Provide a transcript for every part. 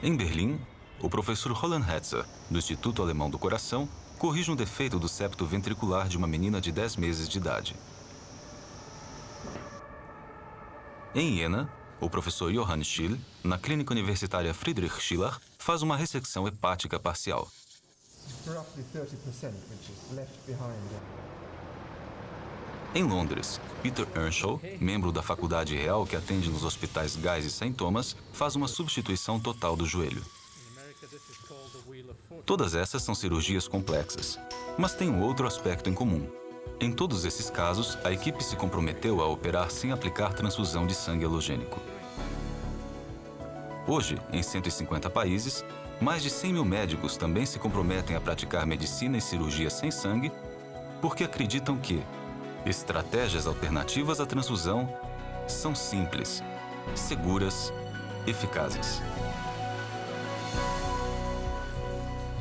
Em Berlim, o professor Roland Hetzer, do Instituto Alemão do Coração, corrige um defeito do septo ventricular de uma menina de 10 meses de idade. Em Iena, o professor Johann Schill, na clínica universitária Friedrich Schiller, faz uma ressecção hepática parcial. Em Londres, Peter Earnshaw, membro da faculdade real que atende nos hospitais Guy's e St. Thomas, faz uma substituição total do joelho. Todas essas são cirurgias complexas, mas têm um outro aspecto em comum. Em todos esses casos, a equipe se comprometeu a operar sem aplicar transfusão de sangue halogênico. Hoje, em 150 países, mais de 100 mil médicos também se comprometem a praticar medicina e cirurgia sem sangue porque acreditam que estratégias alternativas à transfusão são simples, seguras, eficazes.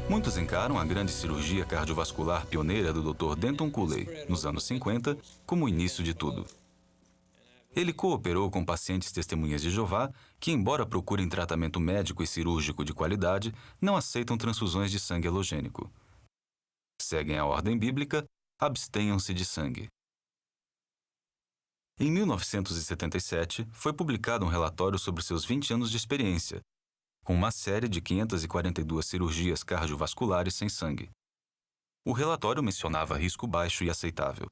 Muitos encaram a grande cirurgia cardiovascular pioneira do Dr. Denton Cooley, nos anos 50, como o início de tudo. Ele cooperou com pacientes testemunhas de Jeová que, embora procurem tratamento médico e cirúrgico de qualidade, não aceitam transfusões de sangue halogênico. Seguem a ordem bíblica, abstenham-se de sangue. Em 1977, foi publicado um relatório sobre seus 20 anos de experiência, com uma série de 542 cirurgias cardiovasculares sem sangue. O relatório mencionava risco baixo e aceitável.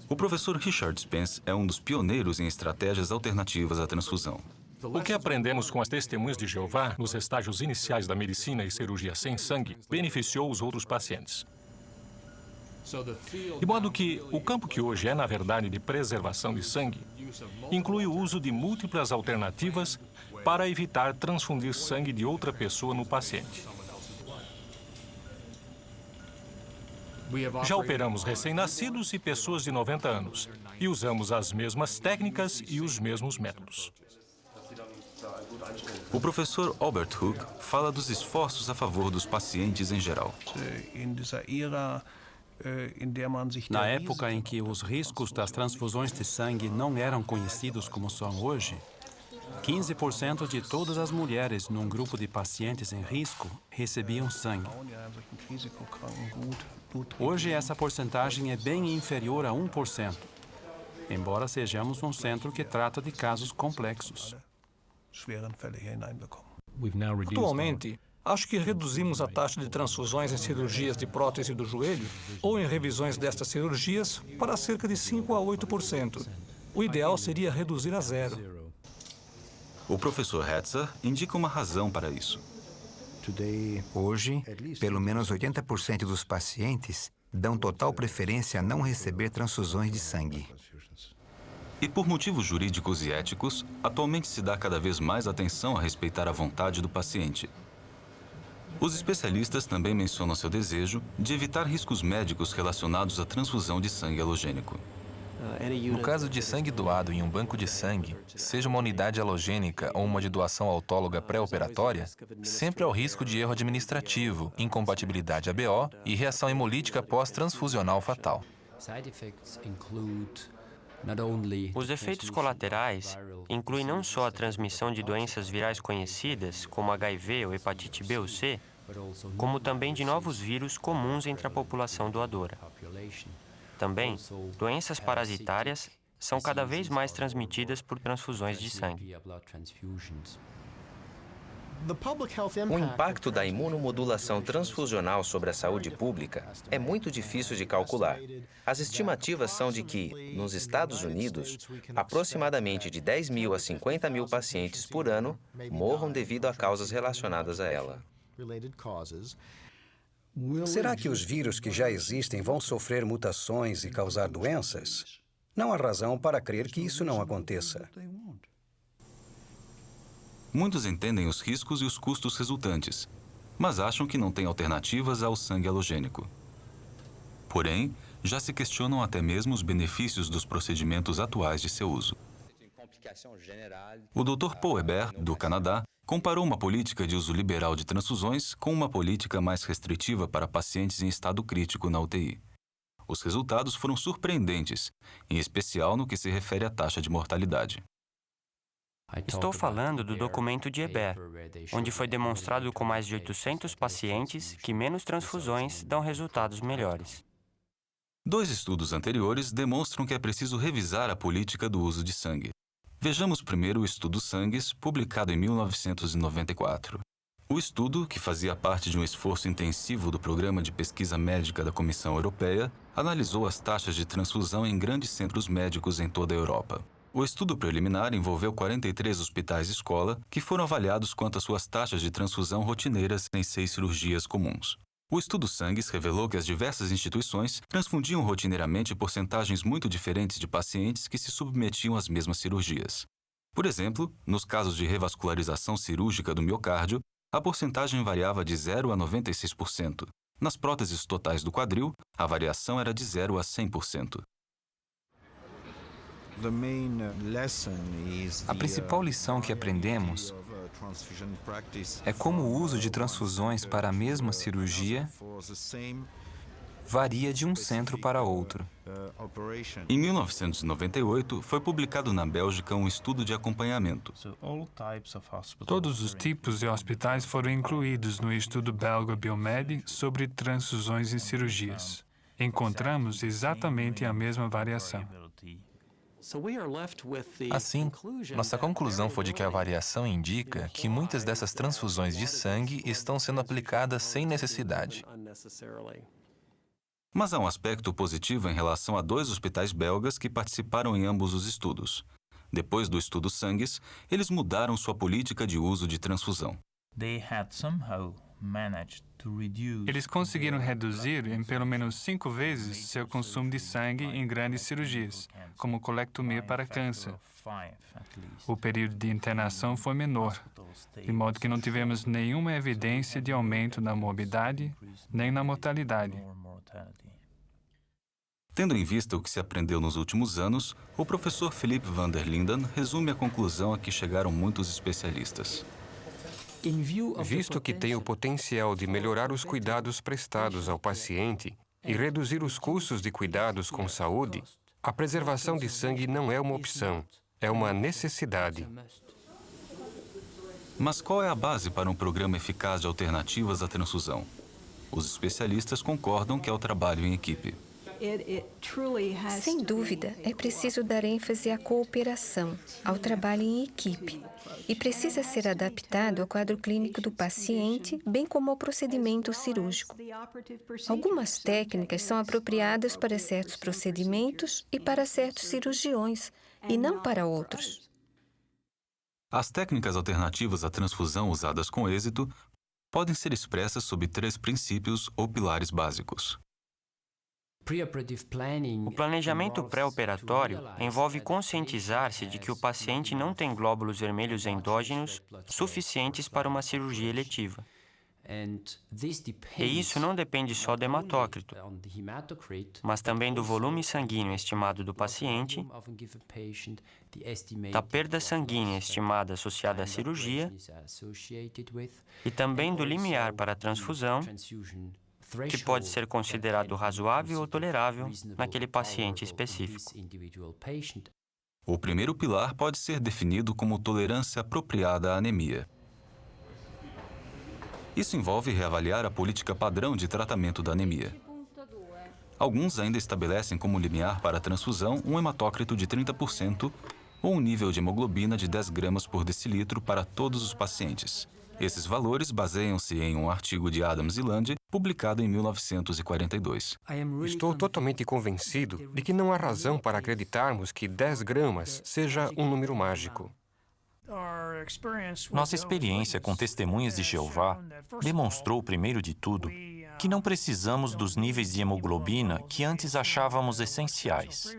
O professor Richard Spence é um dos pioneiros em estratégias alternativas à transfusão. O que aprendemos com as testemunhas de Jeová nos estágios iniciais da medicina e cirurgia sem sangue beneficiou os outros pacientes. De modo que o campo que hoje é, na verdade, de preservação de sangue, inclui o uso de múltiplas alternativas para evitar transfundir sangue de outra pessoa no paciente. Já operamos recém-nascidos e pessoas de 90 anos e usamos as mesmas técnicas e os mesmos métodos. O professor Albert Hook fala dos esforços a favor dos pacientes em geral. Na época em que os riscos das transfusões de sangue não eram conhecidos como são hoje, 15% de todas as mulheres num grupo de pacientes em risco recebiam sangue. Hoje, essa porcentagem é bem inferior a 1%, embora sejamos um centro que trata de casos complexos. Atualmente, acho que reduzimos a taxa de transfusões em cirurgias de prótese do joelho ou em revisões destas cirurgias para cerca de 5 a 8%. O ideal seria reduzir a zero. O professor Hetzer indica uma razão para isso. Hoje, pelo menos 80% dos pacientes dão total preferência a não receber transfusões de sangue. E por motivos jurídicos e éticos, atualmente se dá cada vez mais atenção a respeitar a vontade do paciente. Os especialistas também mencionam seu desejo de evitar riscos médicos relacionados à transfusão de sangue halogênico. No caso de sangue doado em um banco de sangue, seja uma unidade halogênica ou uma de doação autóloga pré-operatória, sempre há o risco de erro administrativo, incompatibilidade ABO e reação hemolítica pós-transfusional fatal. Os efeitos colaterais incluem não só a transmissão de doenças virais conhecidas, como HIV ou hepatite B ou C, como também de novos vírus comuns entre a população doadora. Também, doenças parasitárias são cada vez mais transmitidas por transfusões de sangue. O impacto da imunomodulação transfusional sobre a saúde pública é muito difícil de calcular. As estimativas são de que, nos Estados Unidos, aproximadamente de 10 mil a 50 mil pacientes por ano morram devido a causas relacionadas a ela. Será que os vírus que já existem vão sofrer mutações e causar doenças? Não há razão para crer que isso não aconteça. Muitos entendem os riscos e os custos resultantes, mas acham que não tem alternativas ao sangue halogênico. Porém, já se questionam até mesmo os benefícios dos procedimentos atuais de seu uso. O Dr. Paul Hébert, do Canadá, comparou uma política de uso liberal de transfusões com uma política mais restritiva para pacientes em estado crítico na UTI. Os resultados foram surpreendentes, em especial no que se refere à taxa de mortalidade. Estou falando do documento de Eber, onde foi demonstrado com mais de 800 pacientes que menos transfusões dão resultados melhores. 2 estudos anteriores demonstram que é preciso revisar a política do uso de sangue. Vejamos primeiro o estudo Sangues, publicado em 1994. O estudo, que fazia parte de um esforço intensivo do Programa de Pesquisa Médica da Comissão Europeia, analisou as taxas de transfusão em grandes centros médicos em toda a Europa. O estudo preliminar envolveu 43 hospitais-escola que foram avaliados quanto às suas taxas de transfusão rotineiras em 6 cirurgias comuns. O estudo Sangues revelou que as diversas instituições transfundiam rotineiramente porcentagens muito diferentes de pacientes que se submetiam às mesmas cirurgias. Por exemplo, nos casos de revascularização cirúrgica do miocárdio, a porcentagem variava de 0 a 96%. Nas próteses totais do quadril, a variação era de 0 a 100%. A principal lição que aprendemos é como o uso de transfusões para a mesma cirurgia varia de um centro para outro. Em 1998, foi publicado na Bélgica um estudo de acompanhamento. Todos os tipos de hospitais foram incluídos no estudo belga Biomed sobre transfusões em cirurgias. Encontramos exatamente a mesma variação. Assim, nossa conclusão foi de que a variação indica que muitas dessas transfusões de sangue estão sendo aplicadas sem necessidade. Mas há um aspecto positivo em relação a 2 hospitais belgas que participaram em ambos os estudos. Depois do estudo Sangues, eles mudaram sua política de uso de transfusão. Eles conseguiram reduzir em pelo menos 5 vezes seu consumo de sangue em grandes cirurgias, como colectomia para câncer. O período de internação foi menor, de modo que não tivemos nenhuma evidência de aumento na morbidade nem na mortalidade. Tendo em vista o que se aprendeu nos últimos anos, o professor Philippe van der Linden resume a conclusão a que chegaram muitos especialistas. Visto que tem o potencial de melhorar os cuidados prestados ao paciente e reduzir os custos de cuidados com saúde, a preservação de sangue não é uma opção, é uma necessidade. Mas qual é a base para um programa eficaz de alternativas à transfusão? Os especialistas concordam que é o trabalho em equipe. Sem dúvida, é preciso dar ênfase à cooperação, ao trabalho em equipe. E precisa ser adaptado ao quadro clínico do paciente, bem como ao procedimento cirúrgico. Algumas técnicas são apropriadas para certos procedimentos e para certos cirurgiões, e não para outros. As técnicas alternativas à transfusão usadas com êxito podem ser expressas sob 3 princípios ou pilares básicos. O planejamento pré-operatório envolve conscientizar-se de que o paciente não tem glóbulos vermelhos endógenos suficientes para uma cirurgia eletiva. E isso não depende só do hematócrito, mas também do volume sanguíneo estimado do paciente, da perda sanguínea estimada associada à cirurgia e também do limiar para a transfusão, que pode ser considerado razoável ou tolerável naquele paciente específico. O primeiro pilar pode ser definido como tolerância apropriada à anemia. Isso envolve reavaliar a política padrão de tratamento da anemia. Alguns ainda estabelecem como limiar para a transfusão um hematócrito de 30% ou um nível de hemoglobina de 10 gramas por decilitro para todos os pacientes. Esses valores baseiam-se em um artigo de Adams e Lande, publicado em 1942. Estou totalmente convencido de que não há razão para acreditarmos que 10 gramas seja um número mágico. Nossa experiência com testemunhas de Jeová demonstrou, primeiro de tudo, que não precisamos dos níveis de hemoglobina que antes achávamos essenciais.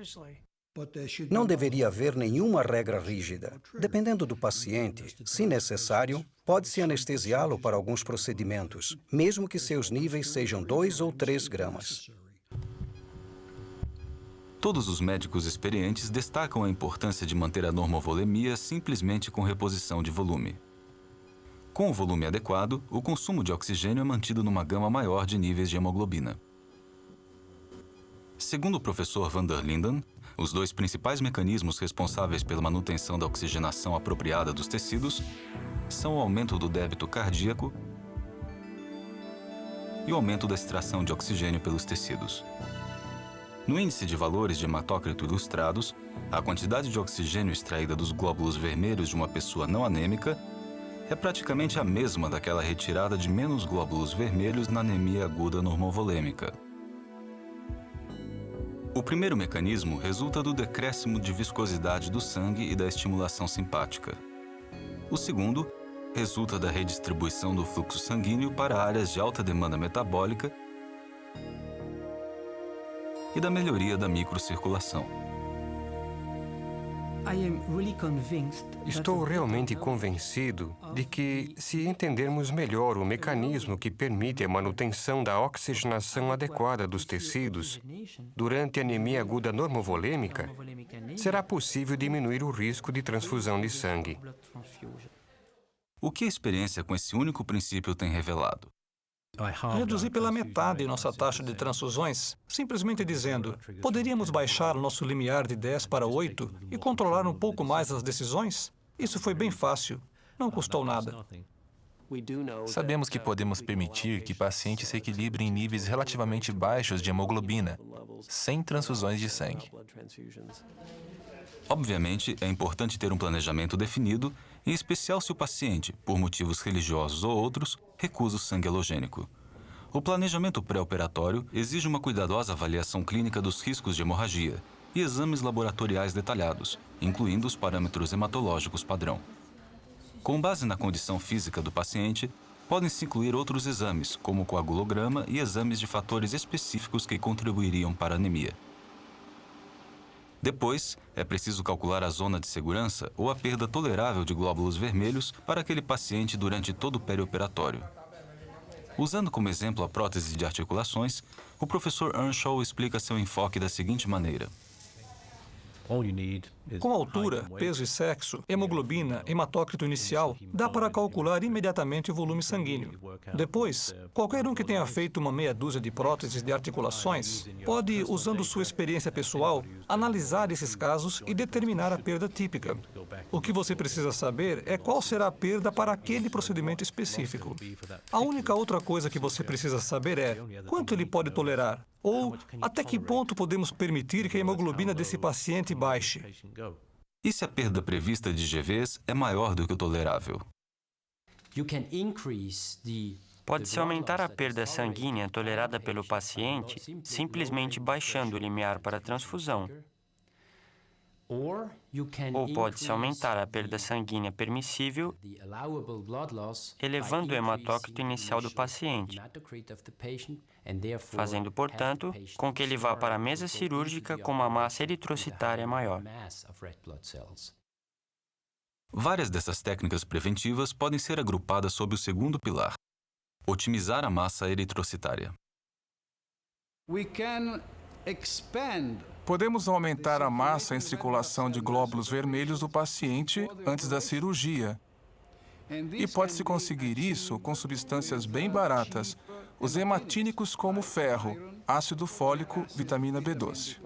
Não deveria haver nenhuma regra rígida. Dependendo do paciente, se necessário, pode-se anestesiá-lo para alguns procedimentos, mesmo que seus níveis sejam 2 ou 3 gramas. Todos os médicos experientes destacam a importância de manter a normovolemia simplesmente com reposição de volume. Com o volume adequado, o consumo de oxigênio é mantido numa gama maior de níveis de hemoglobina. Segundo o professor van der Linden, os dois principais mecanismos responsáveis pela manutenção da oxigenação apropriada dos tecidos são o aumento do débito cardíaco e o aumento da extração de oxigênio pelos tecidos. No índice de valores de hematócrito ilustrados, a quantidade de oxigênio extraída dos glóbulos vermelhos de uma pessoa não anêmica é praticamente a mesma daquela retirada de menos glóbulos vermelhos na anemia aguda normovolêmica. O primeiro mecanismo resulta do decréscimo de viscosidade do sangue e da estimulação simpática. O segundo resulta da redistribuição do fluxo sanguíneo para áreas de alta demanda metabólica e da melhoria da microcirculação. Estou realmente convencido de que, se entendermos melhor o mecanismo que permite a manutenção da oxigenação adequada dos tecidos durante a anemia aguda normovolêmica, será possível diminuir o risco de transfusão de sangue. O que a experiência com esse único princípio tem revelado? Reduzir pela metade nossa taxa de transfusões, simplesmente dizendo, poderíamos baixar nosso limiar de 10 para 8 e controlar um pouco mais as decisões? Isso foi bem fácil, não custou nada. Sabemos que podemos permitir que pacientes se equilibrem em níveis relativamente baixos de hemoglobina, sem transfusões de sangue. Obviamente, é importante ter um planejamento definido, em especial se o paciente, por motivos religiosos ou outros, recusa o sangue halogênico. O planejamento pré-operatório exige uma cuidadosa avaliação clínica dos riscos de hemorragia e exames laboratoriais detalhados, incluindo os parâmetros hematológicos padrão. Com base na condição física do paciente, podem-se incluir outros exames, como o coagulograma e exames de fatores específicos que contribuiriam para a anemia. Depois, é preciso calcular a zona de segurança ou a perda tolerável de glóbulos vermelhos para aquele paciente durante todo o perioperatório. Usando como exemplo a prótese de articulações, o professor Earnshaw explica seu enfoque da seguinte maneira. Com altura, peso e sexo, hemoglobina, hematócrito inicial, dá para calcular imediatamente o volume sanguíneo. Depois, qualquer um que tenha feito uma meia dúzia de próteses de articulações pode, usando sua experiência pessoal, analisar esses casos e determinar a perda típica. O que você precisa saber é qual será a perda para aquele procedimento específico. A única outra coisa que você precisa saber é quanto ele pode tolerar, ou até que ponto podemos permitir que a hemoglobina desse paciente baixe. E se a perda prevista de GVs é maior do que o tolerável? Pode-se aumentar a perda sanguínea tolerada pelo paciente simplesmente baixando o limiar para transfusão. Ou pode-se aumentar a perda sanguínea permissível, elevando o hematócrito inicial do paciente, fazendo, portanto, com que ele vá para a mesa cirúrgica com uma massa eritrocitária maior. Várias dessas técnicas preventivas podem ser agrupadas sob o segundo pilar: otimizar a massa eritrocitária. Podemos aumentar a massa em circulação de glóbulos vermelhos do paciente antes da cirurgia. E pode-se conseguir isso com substâncias bem baratas, os hematínicos como ferro, ácido fólico, vitamina B12.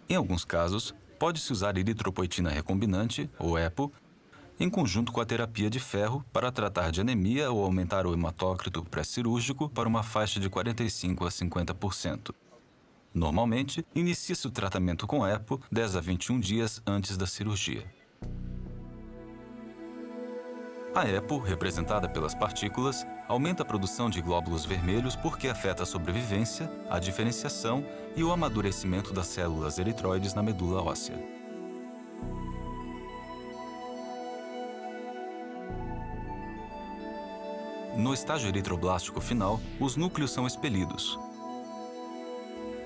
Em alguns casos, pode-se usar eritropoetina recombinante, ou EPO, em conjunto com a terapia de ferro para tratar de anemia ou aumentar o hematócrito pré-cirúrgico para uma faixa de 45% a 50%. Normalmente, inicia-se o tratamento com EPO 10 a 21 dias antes da cirurgia. A EPO, representada pelas partículas, aumenta a produção de glóbulos vermelhos porque afeta a sobrevivência, a diferenciação e o amadurecimento das células eritroides na medula óssea. No estágio eritroblástico final, os núcleos são expelidos.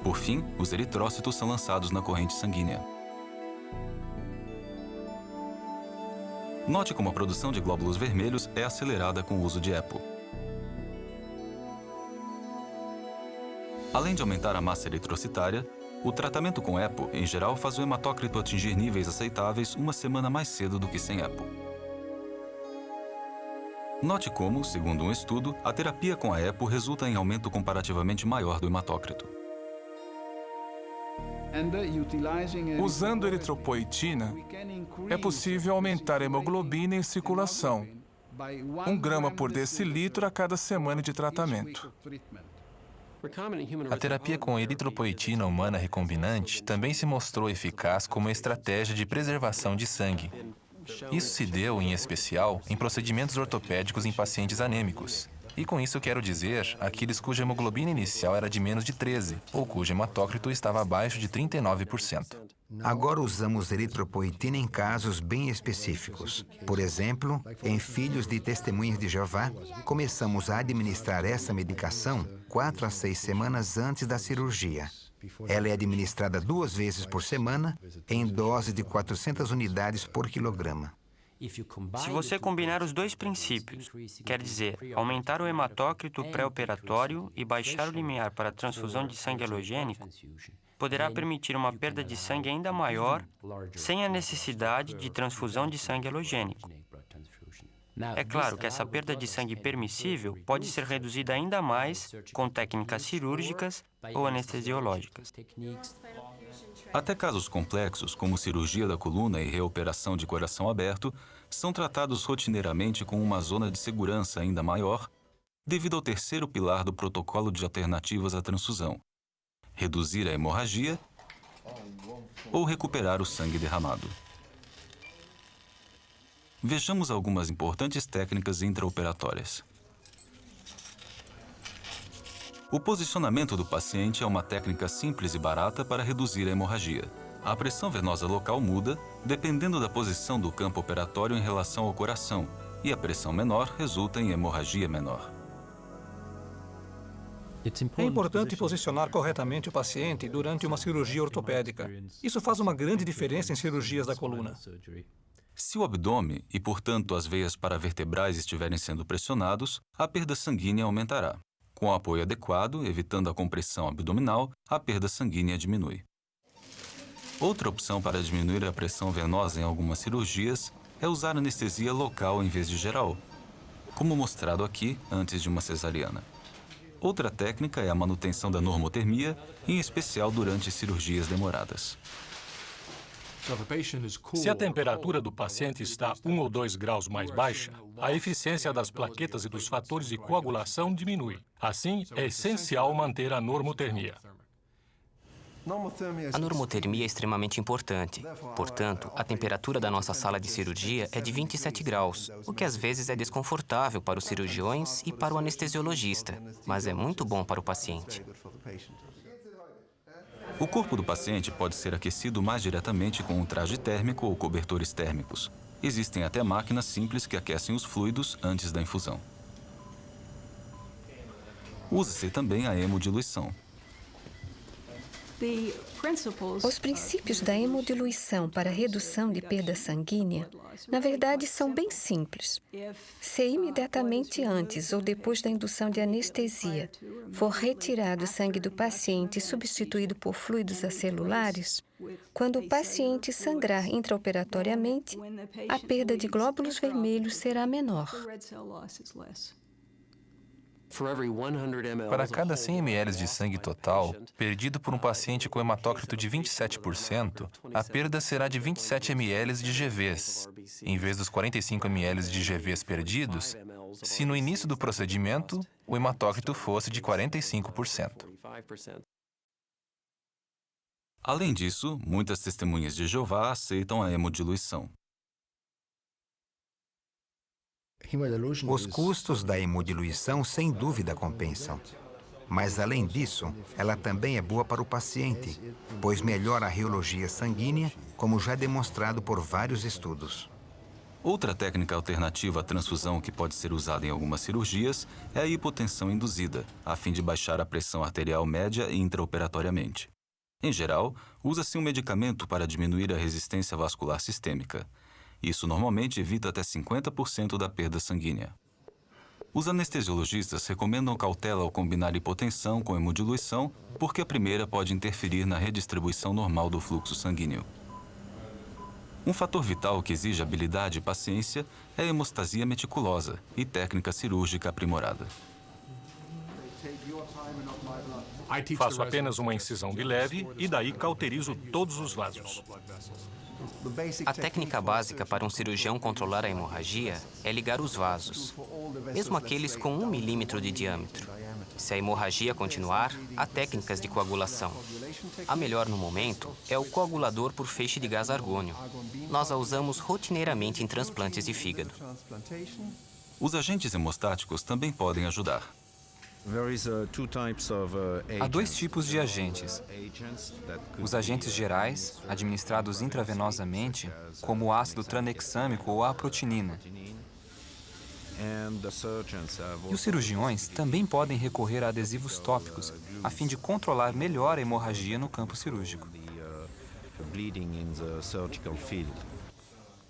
Por fim, os eritrócitos são lançados na corrente sanguínea. Note como a produção de glóbulos vermelhos é acelerada com o uso de EPO. Além de aumentar a massa eritrocitária, o tratamento com EPO, em geral, faz o hematócrito atingir níveis aceitáveis uma semana mais cedo do que sem EPO. Note como, segundo um estudo, a terapia com a EPO resulta em aumento comparativamente maior do hematócrito. Usando eritropoetina, é possível aumentar a hemoglobina em circulação, 1 grama por decilitro a cada semana de tratamento. A terapia com eritropoetina humana recombinante também se mostrou eficaz como estratégia de preservação de sangue. Isso se deu, em especial, em procedimentos ortopédicos em pacientes anêmicos. E com isso quero dizer aqueles cuja hemoglobina inicial era de menos de 13, ou cujo hematócrito estava abaixo de 39%. Agora usamos eritropoetina em casos bem específicos. Por exemplo, em filhos de testemunhas de Jeová, começamos a administrar essa medicação 4 a 6 semanas antes da cirurgia. Ela é administrada 2 vezes por semana, em dose de 400 unidades por quilograma. Se você combinar os dois princípios, quer dizer, aumentar o hematócrito pré-operatório e baixar o limiar para a transfusão de sangue halogênico, poderá permitir uma perda de sangue ainda maior, sem a necessidade de transfusão de sangue halogênico. É claro que essa perda de sangue permissível pode ser reduzida ainda mais com técnicas cirúrgicas ou anestesiológicas. Até casos complexos, como cirurgia da coluna e reoperação de coração aberto, são tratados rotineiramente com uma zona de segurança ainda maior, devido ao terceiro pilar do protocolo de alternativas à transfusão: reduzir a hemorragia ou recuperar o sangue derramado. Vejamos algumas importantes técnicas intraoperatórias. O posicionamento do paciente é uma técnica simples e barata para reduzir a hemorragia. A pressão venosa local muda dependendo da posição do campo operatório em relação ao coração, e a pressão menor resulta em hemorragia menor. É importante posicionar corretamente o paciente durante uma cirurgia ortopédica. Isso faz uma grande diferença em cirurgias da coluna. Se o abdômen e, portanto, as veias paravertebrais estiverem sendo pressionados, a perda sanguínea aumentará. Com o apoio adequado, evitando a compressão abdominal, a perda sanguínea diminui. Outra opção para diminuir a pressão venosa em algumas cirurgias é usar anestesia local em vez de geral, como mostrado aqui antes de uma cesariana. Outra técnica é a manutenção da normotermia, em especial durante cirurgias demoradas. Se a temperatura do paciente está 1 ou 2 graus mais baixa, a eficiência das plaquetas e dos fatores de coagulação diminui. Assim, é essencial manter a normotermia. A normotermia é extremamente importante. Portanto, a temperatura da nossa sala de cirurgia é de 27 graus, o que às vezes é desconfortável para os cirurgiões e para o anestesiologista, mas é muito bom para o paciente. O corpo do paciente pode ser aquecido mais diretamente com um traje térmico ou cobertores térmicos. Existem até máquinas simples que aquecem os fluidos antes da infusão. Usa-se também a hemodiluição. Os princípios da hemodiluição para redução de perda sanguínea, na verdade, são bem simples. Se imediatamente antes ou depois da indução de anestesia for retirado o sangue do paciente e substituído por fluidos acelulares, quando o paciente sangrar intraoperatoriamente, a perda de glóbulos vermelhos será menor. Para cada 100 ml de sangue total, perdido por um paciente com hematócrito de 27%, a perda será de 27 ml de GVs, em vez dos 45 ml de GVs perdidos, se no início do procedimento o hematócrito fosse de 45%. Além disso, muitas testemunhas de Jeová aceitam a hemodiluição. Os custos da hemodiluição, sem dúvida, compensam. Mas, além disso, ela também é boa para o paciente, pois melhora a reologia sanguínea, como já demonstrado por vários estudos. Outra técnica alternativa à transfusão que pode ser usada em algumas cirurgias é a hipotensão induzida, a fim de baixar a pressão arterial média intraoperatoriamente. Em geral, usa-se um medicamento para diminuir a resistência vascular sistêmica. Isso normalmente evita até 50% da perda sanguínea. Os anestesiologistas recomendam cautela ao combinar hipotensão com hemodiluição, porque a primeira pode interferir na redistribuição normal do fluxo sanguíneo. Um fator vital que exige habilidade e paciência é a hemostasia meticulosa e técnica cirúrgica aprimorada. Faço apenas uma incisão de leve e daí cauterizo todos os vasos. A técnica básica para um cirurgião controlar a hemorragia é ligar os vasos, mesmo aqueles com 1 milímetro de diâmetro. Se a hemorragia continuar, há técnicas de coagulação. A melhor no momento é o coagulador por feixe de gás argônio. Nós a usamos rotineiramente em transplantes de fígado. Os agentes hemostáticos também podem ajudar. Há 2 tipos de agentes. Os agentes gerais, administrados intravenosamente, como o ácido tranexâmico ou a protinina. E os cirurgiões também podem recorrer a adesivos tópicos, a fim de controlar melhor a hemorragia no campo cirúrgico.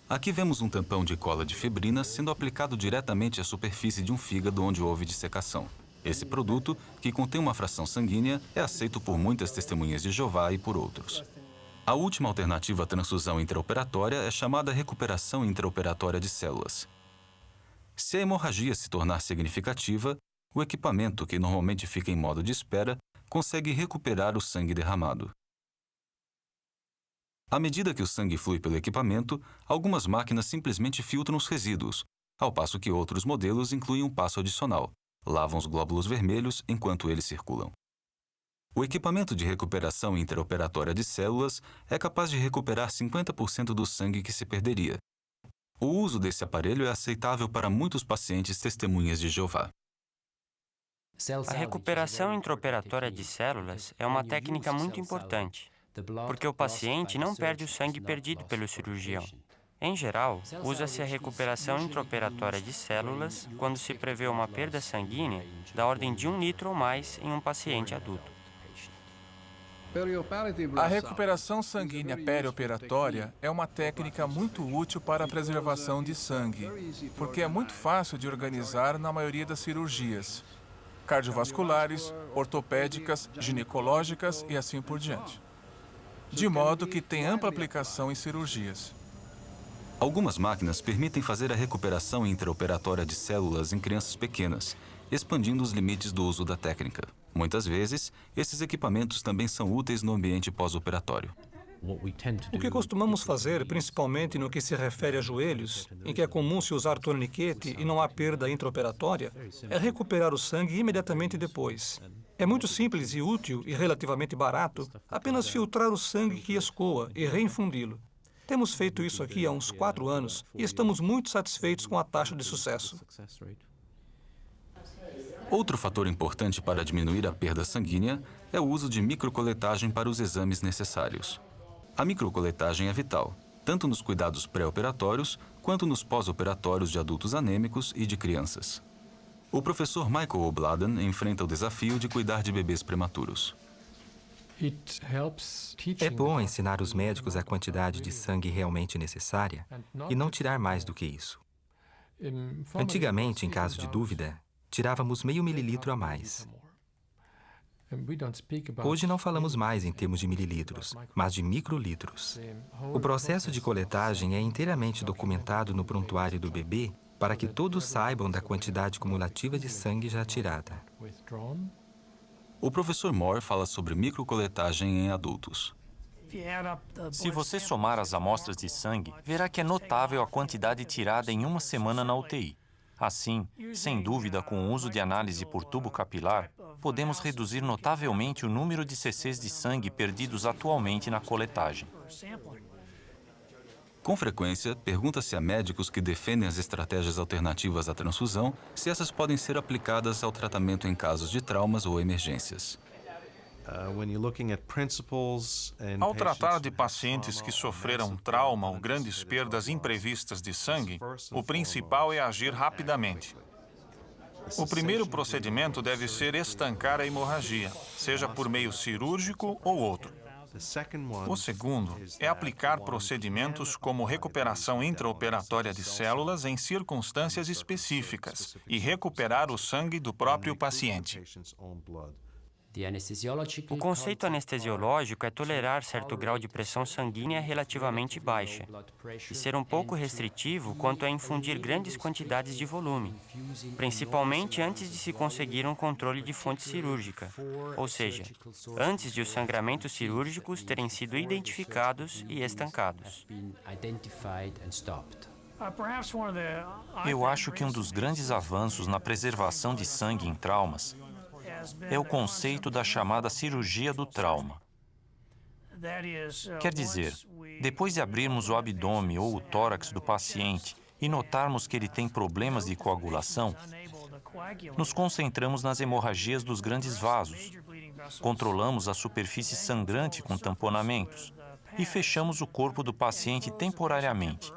Aqui vemos um tampão de cola de fibrina sendo aplicado diretamente à superfície de um fígado onde houve dissecação. Esse produto, que contém uma fração sanguínea, é aceito por muitas testemunhas de Jeová e por outros. A última alternativa à transfusão intraoperatória é chamada recuperação intraoperatória de células. Se a hemorragia se tornar significativa, o equipamento, que normalmente fica em modo de espera, consegue recuperar o sangue derramado. À medida que o sangue flui pelo equipamento, algumas máquinas simplesmente filtram os resíduos, ao passo que outros modelos incluem um passo adicional: lavam os glóbulos vermelhos enquanto eles circulam. O equipamento de recuperação intraoperatória de células é capaz de recuperar 50% do sangue que se perderia. O uso desse aparelho é aceitável para muitos pacientes testemunhas de Jeová. A recuperação intraoperatória de células é uma técnica muito importante, porque o paciente não perde o sangue perdido pelo cirurgião. Em geral, usa-se a recuperação intraoperatória de células quando se prevê uma perda sanguínea da ordem de 1 litro ou mais em um paciente adulto. A recuperação sanguínea perioperatória é uma técnica muito útil para a preservação de sangue, porque é muito fácil de organizar na maioria das cirurgias cardiovasculares, ortopédicas, ginecológicas e assim por diante, de modo que tem ampla aplicação em cirurgias. Algumas máquinas permitem fazer a recuperação intraoperatória de células em crianças pequenas, expandindo os limites do uso da técnica. Muitas vezes, esses equipamentos também são úteis no ambiente pós-operatório. O que costumamos fazer, principalmente no que se refere a joelhos, em que é comum se usar torniquete e não há perda intraoperatória, é recuperar o sangue imediatamente depois. É muito simples e útil e relativamente barato apenas filtrar o sangue que escoa e reinfundi-lo. Temos feito isso aqui há uns 4 anos e estamos muito satisfeitos com a taxa de sucesso. Outro fator importante para diminuir a perda sanguínea é o uso de microcoletagem para os exames necessários. A microcoletagem é vital, tanto nos cuidados pré-operatórios quanto nos pós-operatórios de adultos anêmicos e de crianças. O professor Michael O'Bladen enfrenta o desafio de cuidar de bebês prematuros. É bom ensinar os médicos a quantidade de sangue realmente necessária e não tirar mais do que isso. Antigamente, em caso de dúvida, tirávamos meio mililitro a mais. Hoje não falamos mais em termos de mililitros, mas de microlitros. O processo de coletagem é inteiramente documentado no prontuário do bebê para que todos saibam da quantidade cumulativa de sangue já tirada. O professor Moore fala sobre microcoletagem em adultos. Se você somar as amostras de sangue, verá que é notável a quantidade tirada em uma semana na UTI. Assim, sem dúvida, com o uso de análise por tubo capilar, podemos reduzir notavelmente o número de cc's de sangue perdidos atualmente na coletagem. Com frequência, pergunta-se a médicos que defendem as estratégias alternativas à transfusão se essas podem ser aplicadas ao tratamento em casos de traumas ou emergências. Ao tratar de pacientes que sofreram trauma ou grandes perdas imprevistas de sangue, o principal é agir rapidamente. O primeiro procedimento deve ser estancar a hemorragia, seja por meio cirúrgico ou outro. O segundo é aplicar procedimentos como recuperação intraoperatória de células em circunstâncias específicas e recuperar o sangue do próprio paciente. O conceito anestesiológico é tolerar certo grau de pressão sanguínea relativamente baixa e ser um pouco restritivo quanto a infundir grandes quantidades de volume, principalmente antes de se conseguir um controle de fonte cirúrgica, ou seja, antes de os sangramentos cirúrgicos terem sido identificados e estancados. Eu acho que um dos grandes avanços na preservação de sangue em traumas é o conceito da chamada cirurgia do trauma. Quer dizer, depois de abrirmos o abdômen ou o tórax do paciente e notarmos que ele tem problemas de coagulação, nos concentramos nas hemorragias dos grandes vasos, controlamos a superfície sangrante com tamponamentos e fechamos o corpo do paciente temporariamente,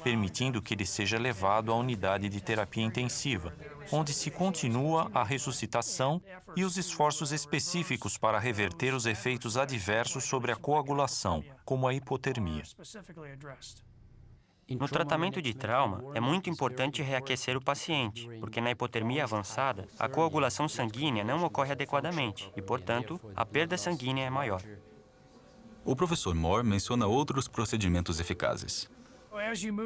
permitindo que ele seja levado à unidade de terapia intensiva, onde se continua a ressuscitação e os esforços específicos para reverter os efeitos adversos sobre a coagulação, como a hipotermia. No tratamento de trauma, é muito importante reaquecer o paciente, porque na hipotermia avançada, a coagulação sanguínea não ocorre adequadamente e, portanto, a perda sanguínea é maior. O professor Moore menciona outros procedimentos eficazes.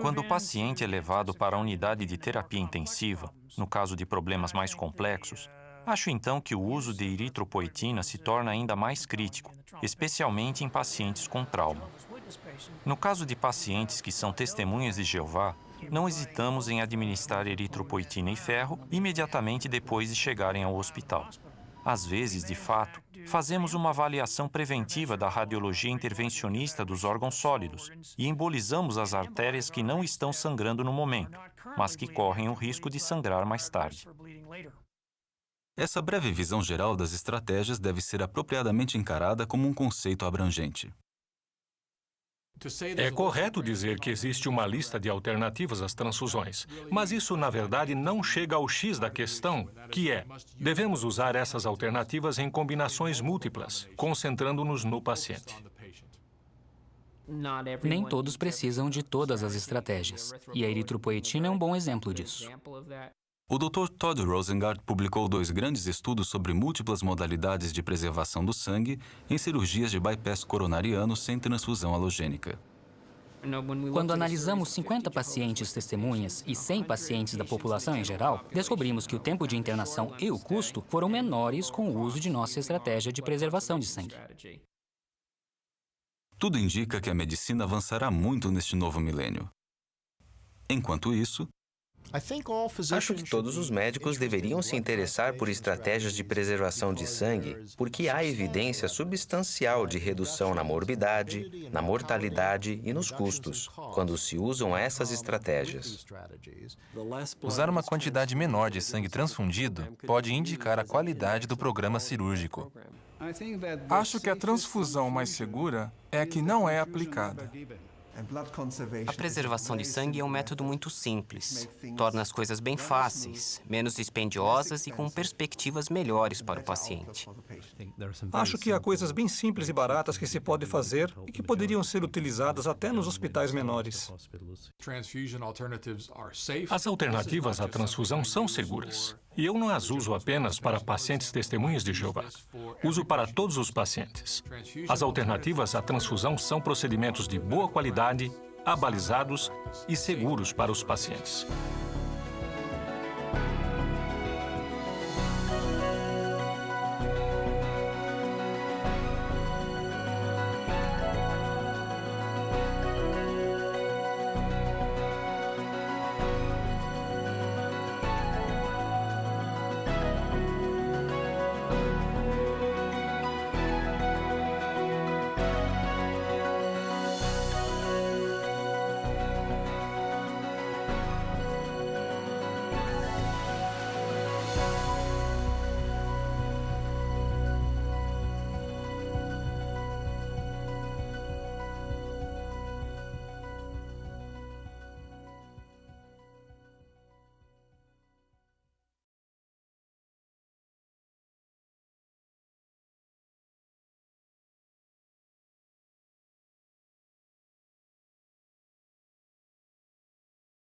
Quando o paciente é levado para a unidade de terapia intensiva, no caso de problemas mais complexos, acho então que o uso de eritropoetina se torna ainda mais crítico, especialmente em pacientes com trauma. No caso de pacientes que são testemunhas de Jeová, não hesitamos em administrar eritropoetina e ferro imediatamente depois de chegarem ao hospital. Às vezes, de fato, fazemos uma avaliação preventiva da radiologia intervencionista dos órgãos sólidos e embolizamos as artérias que não estão sangrando no momento, mas que correm o risco de sangrar mais tarde. Essa breve visão geral das estratégias deve ser apropriadamente encarada como um conceito abrangente. É correto dizer que existe uma lista de alternativas às transfusões, mas isso, na verdade, não chega ao X da questão, que é: devemos usar essas alternativas em combinações múltiplas, concentrando-nos no paciente. Nem todos precisam de todas as estratégias, e a eritropoetina é um bom exemplo disso. O Dr. Todd Rosengart publicou 2 grandes estudos sobre múltiplas modalidades de preservação do sangue em cirurgias de bypass coronariano sem transfusão halogênica. Quando analisamos 50 pacientes testemunhas e 100 pacientes da população em geral, descobrimos que o tempo de internação e o custo foram menores com o uso de nossa estratégia de preservação de sangue. Tudo indica que a medicina avançará muito neste novo milênio. Enquanto isso, acho que todos os médicos deveriam se interessar por estratégias de preservação de sangue, porque há evidência substancial de redução na morbidade, na mortalidade e nos custos, quando se usam essas estratégias. Usar uma quantidade menor de sangue transfundido pode indicar a qualidade do programa cirúrgico. Acho que a transfusão mais segura é a que não é aplicada. A preservação de sangue é um método muito simples. Torna as coisas bem fáceis, menos dispendiosas e com perspectivas melhores para o paciente. Acho que há coisas bem simples e baratas que se pode fazer e que poderiam ser utilizadas até nos hospitais menores. As alternativas à transfusão são seguras. E eu não as uso apenas para pacientes testemunhas de Jeová. Uso para todos os pacientes. As alternativas à transfusão são procedimentos de boa qualidade, abalizados e seguros para os pacientes.